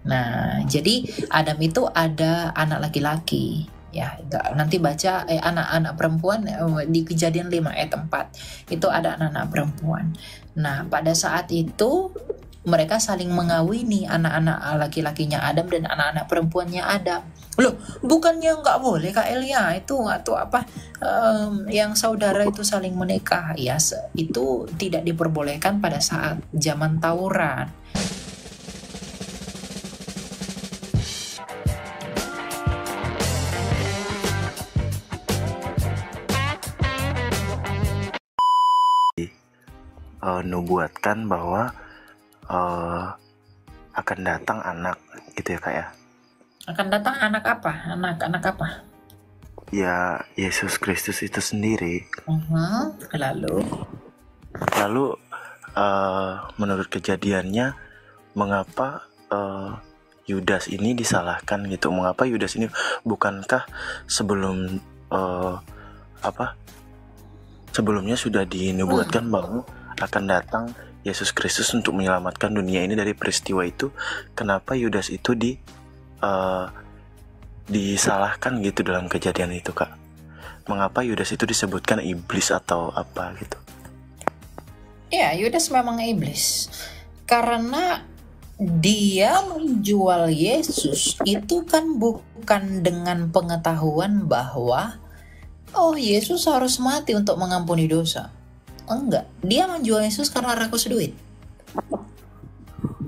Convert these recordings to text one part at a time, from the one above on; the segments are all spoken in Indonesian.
Nah, jadi Adam itu ada anak laki-laki. Ya, nanti baca anak-anak perempuan di Kejadian 5 ayat 4. Itu ada anak-anak perempuan. Nah, pada saat itu mereka saling mengawini anak-anak laki-lakinya Adam dan anak-anak perempuannya Adam. Loh, bukannya nggak boleh Kak Elia itu atau apa yang saudara itu saling menikah ya itu tidak diperbolehkan pada saat zaman Taurat. Nubuatkan bahwa akan datang anak gitu ya Kak ya. Akan datang anak apa? Anak apa? Ya Yesus Kristus itu sendiri. Lalu menurut kejadiannya mengapa Yudas ini disalahkan gitu? Mengapa Yudas ini bukankah sebelumnya sudah dinubuatkan bahwa akan datang Yesus Kristus untuk menyelamatkan dunia ini dari peristiwa itu? Kenapa Yudas itu disalahkan gitu dalam kejadian itu Kak? Mengapa Yudas itu disebutkan iblis atau apa gitu? Ya, Yudas memang iblis karena dia menjual Yesus itu kan bukan dengan pengetahuan bahwa Yesus harus mati untuk mengampuni dosa. Enggak, dia menjual Yesus karena rakus duit.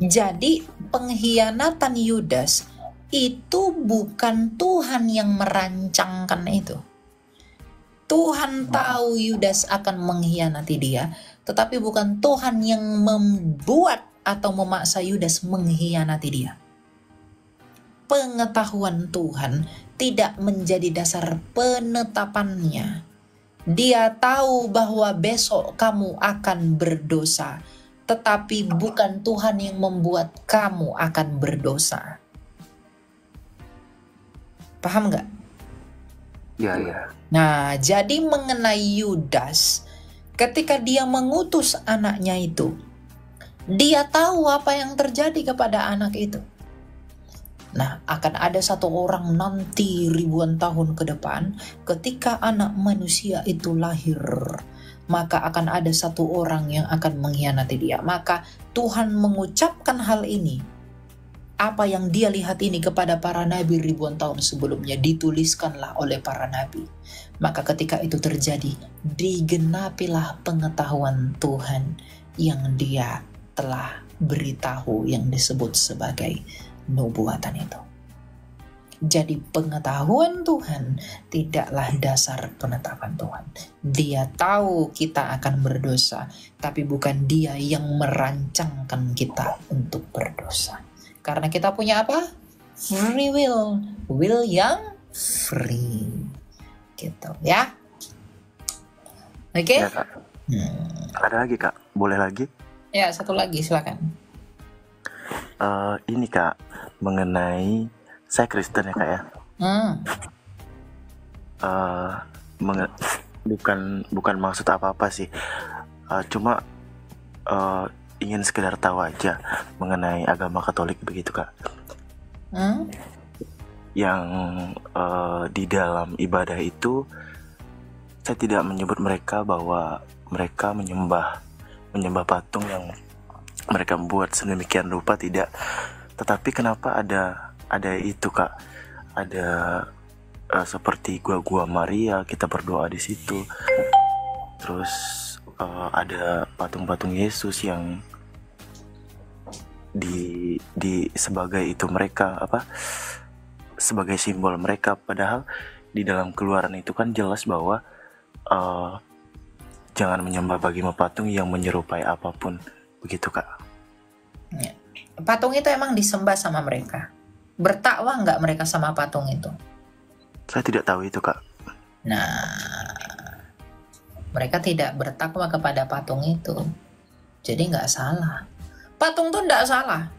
Jadi pengkhianatan Yudas itu bukan Tuhan yang merancangkan itu. Tuhan tahu Yudas akan mengkhianati dia, tetapi bukan Tuhan yang membuat atau memaksa Yudas mengkhianati dia. Pengetahuan Tuhan tidak menjadi dasar penetapannya. Dia tahu bahwa besok kamu akan berdosa, tetapi bukan Tuhan yang membuat kamu akan berdosa. Paham nggak? Ya. Nah, jadi mengenai Yudas, ketika dia mengutus anaknya itu, dia tahu apa yang terjadi kepada anak itu. Nah, akan ada satu orang nanti ribuan tahun ke depan, ketika anak manusia itu lahir, maka akan ada satu orang yang akan mengkhianati dia. Maka Tuhan mengucapkan hal ini. Apa yang dia lihat ini kepada para nabi ribuan tahun sebelumnya dituliskanlah oleh para nabi. Maka ketika itu terjadi, digenapilah pengetahuan Tuhan yang dia telah beritahu yang disebut sebagai nubuatan itu. Jadi pengetahuan Tuhan tidaklah dasar penetapan Tuhan. Dia tahu kita akan berdosa, tapi bukan dia yang merancangkan kita untuk berdosa. Karena kita punya apa? Free will. Will yang free. Gitu ya. Oke? Ya, Kak. Ada lagi Kak? Boleh lagi? Ya, satu lagi silakan. Ini Kak, mengenai saya Kristen ya Kak ya. Bukan maksud apa-apa sih. Cuma ingin sekedar tahu aja mengenai agama Katolik begitu Kak. Yang di dalam ibadah itu saya tidak menyebut mereka bahwa mereka menyembah patung yang mereka buat sedemikian rupa, tidak. Tetapi kenapa ada itu Kak? Ada seperti gua Maria, kita berdoa di situ. Terus ada patung-patung Yesus yang di sebagai itu mereka sebagai simbol mereka, padahal di dalam Keluaran itu kan jelas bahwa jangan menyembah bagi patung yang menyerupai apapun, begitu Kak. Ya. Patung itu emang disembah sama mereka. Bertakwah nggak mereka sama patung itu? Saya tidak tahu itu Kak. Nah, mereka tidak bertakwa kepada patung itu. Jadi nggak salah. Patung tuh nggak salah.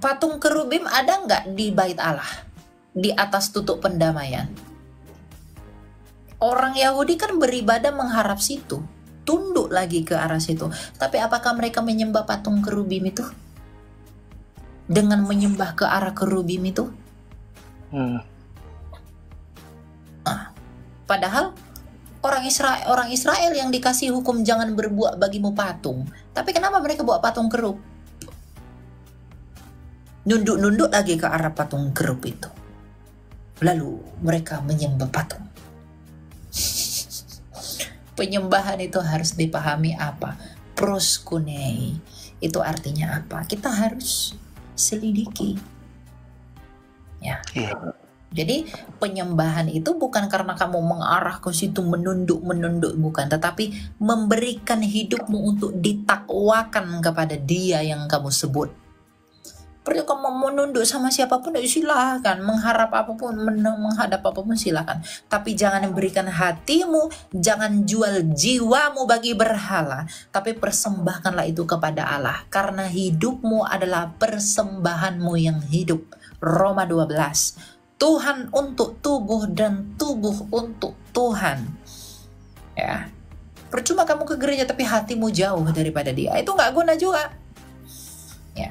Patung kerubim ada nggak di bait Allah? Di atas tutup pendamaian. Orang Yahudi kan beribadah mengharap situ. Tunduk lagi ke arah situ. Tapi apakah mereka menyembah patung kerubim itu? dengan menyembah ke arah kerubim itu? Padahal orang Israel yang dikasih hukum jangan berbuat bagimu patung. Tapi kenapa mereka buat patung kerub? Nunduk-nunduk lagi ke arah patung kerub itu. Lalu mereka menyembah patung. Penyembahan itu harus dipahami apa? Proskunei. Itu artinya apa? Kita harus selidiki. Ya. Jadi penyembahan itu bukan karena kamu mengarah ke situ menunduk bukan, tetapi memberikan hidupmu untuk ditakwakan kepada Dia yang kamu sebut. Perlu kamu menunduk sama siapapun silahkan, menghadap apapun silahkan, tapi jangan memberikan hatimu, jangan jual jiwamu bagi berhala, tapi persembahkanlah itu kepada Allah, karena hidupmu adalah persembahanmu yang hidup. Roma 12. Tuhan untuk tubuh dan tubuh untuk Tuhan. Ya. Percuma kamu ke gereja tapi hatimu jauh daripada Dia. Itu nggak guna juga. Ya.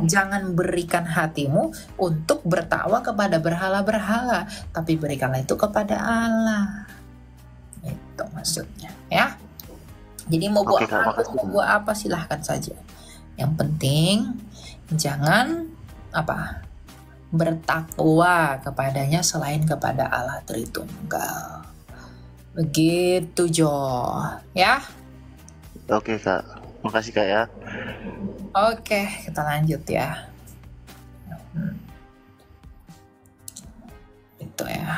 Jangan berikan hatimu untuk bertakwa kepada berhala-berhala, tapi berikanlah itu kepada Allah. Itu maksudnya, ya. Jadi mau buat apa silahkan saja. Yang penting jangan bertakwa kepadanya selain kepada Allah Tritunggal. Begitu Jo, ya. Oke Kak, makasih Kak ya. Oke, kita lanjut ya. Itu ya.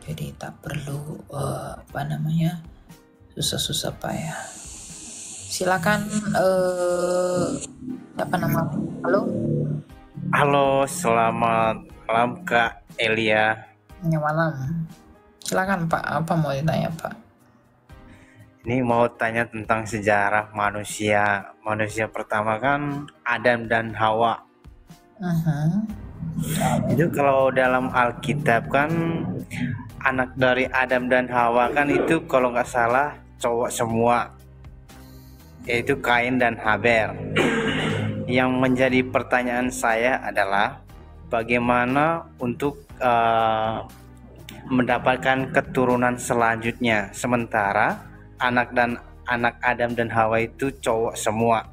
Jadi tak perlu susah-susah payah. Silakan apa nama? Halo, selamat malam Kak Elia. Ya, malam. Silakan Pak, apa mau ditanya Pak? Ini mau tanya tentang sejarah manusia. Manusia pertama kan Adam dan Hawa. Itu kalau dalam Alkitab kan anak dari Adam dan Hawa kan itu kalau nggak salah cowok semua, yaitu Kain dan Habel. Yang menjadi pertanyaan saya adalah bagaimana untuk mendapatkan keturunan selanjutnya, sementara anak Adam dan Hawa itu cowok semua.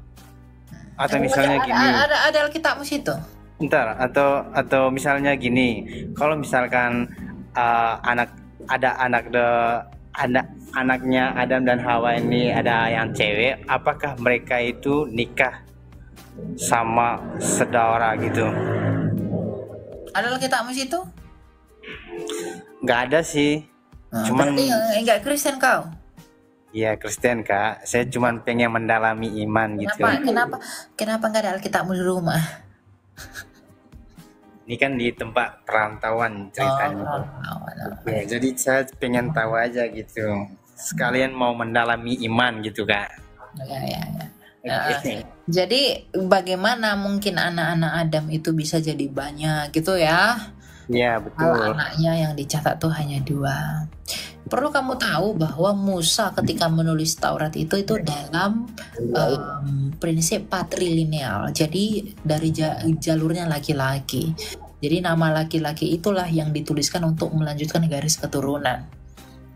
Atau misalnya gini. Ada Alkitabmu situ. Bentar, atau misalnya gini, kalau misalkan anaknya Adam dan Hawa ini ada yang cewek, apakah mereka itu nikah sama saudara gitu? Ada Alkitabmu situ? Nggak ada sih. Cuman enggak Kristen kau? Iya Kristen Kak. Saya cuman pengen mendalami iman gitu. Kenapa nggak ada Alkitabmu di rumah? Ini kan di tempat perantauan ceritanya. Ya, jadi saya pengen tahu aja gitu. Sekalian mau mendalami iman gitu Kak. Ya. Jadi bagaimana mungkin anak-anak Adam itu bisa jadi banyak gitu ya? Iya betul. Kalau anaknya yang dicatat tuh hanya 2. Perlu kamu tahu bahwa Musa ketika menulis Taurat itu dalam prinsip patrilineal. Jadi dari jalurnya laki-laki. Jadi nama laki-laki itulah yang dituliskan untuk melanjutkan garis keturunan.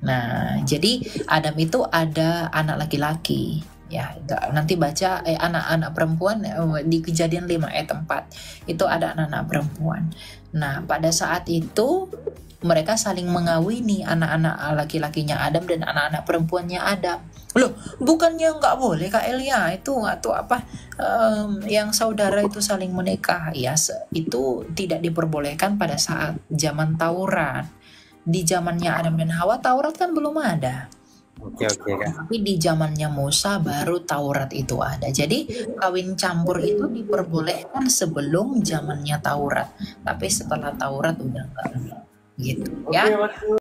Nah, jadi Adam itu ada anak laki-laki. Ya, nanti baca anak-anak perempuan di Kejadian 5 ayat 4. Itu ada anak-anak perempuan. Nah, pada saat itu mereka saling mengawini anak-anak laki-lakinya Adam dan anak-anak perempuannya Adam. Loh, bukannya nggak boleh Kak Elia itu atau apa yang saudara itu saling menikah? Ya, itu tidak diperbolehkan pada saat zaman Taurat. Di zamannya Adam dan Hawa Taurat kan belum ada. Oke Kak. Tapi di zamannya Musa baru Taurat itu ada. Jadi kawin campur itu diperbolehkan sebelum zamannya Taurat. Tapi setelah Taurat udah enggak gitu ya.